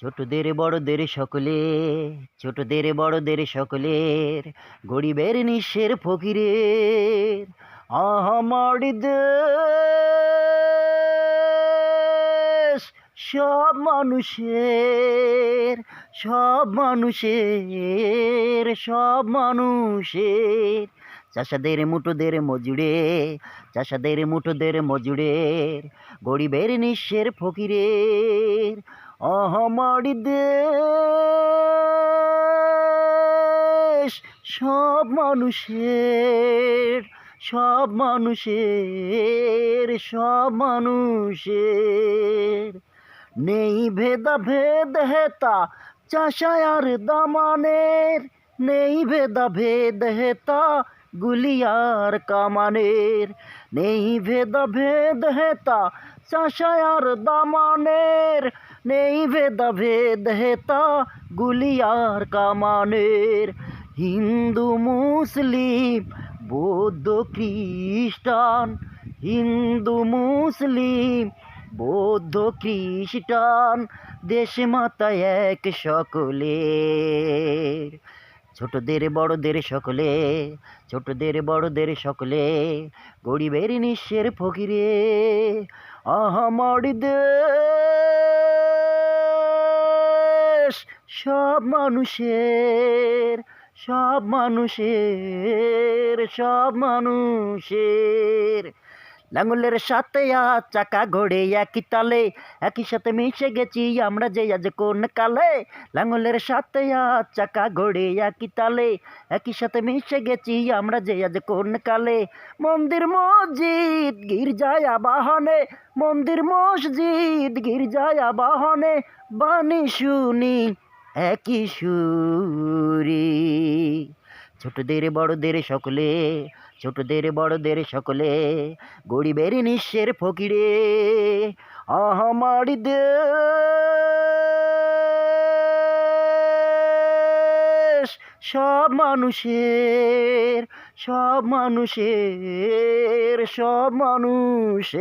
ছোটদের বড়দের সকলে, ছোটদের বড়দের সকলের, গরিবের নিঃস্বের ফকিরের আমার দেশ। সব মানুষের, সব মানুষের, সব মানুষের, চাষাদের মুঠোদের মজুরে, চাষাদের মুঠোদের মজুরের, গরিবের নিঃস্বের ফকিরের আমার দেশ। সব মানুষের, সব মানুষের, সব মানুষের, নেই ভেদাভেদ হেতা চাষায় আর দামানের, নেই ভেদাভেদ হেতা গুলিয়ার কামানের, নেই ভেদাভেদ হেতা চাষায় আর দামানের, নেই ভেদাভেদ হেতা গুলিয়ার কামানের। হিন্দু মুসলিম বৌদ্ধ খ্রিস্টান, হিন্দু মুসলিম বৌদ্ধ খ্রিস্টান, দেশে মাতায় এক সকলের। ছোটদের বড়দের সকলে, ছোটদের বড়দের সকলে, গরিবের নিঃস্বের ফকিরে আমার দেশ। সব মানুষের, সব মানুষের, সব মানুষের, লাঙলের সাথে চাকা ঘোড়ে একই তালে, একই সাথে মিশে গেছি আমরা যে আজ কোন কালে। লাঙলের সাথে চাকা ঘোড়ে একই তালে, একই সাথে মিশে গেছি আমরা যে আজ কোন কালে। মন্দির মসজিদ গির্জায় বাহনে, মন্দির মসজিদ গির্জায় বাহনে, বাণী শুনি একই সুরে। ছোটদের বড়দের সকলে, ছোটদের বড়দের সকলে, গরিবের নিঃস্বের ফকিরে আমার দেশ। সব মানুষের, সব মানুষের, সব মানুষের।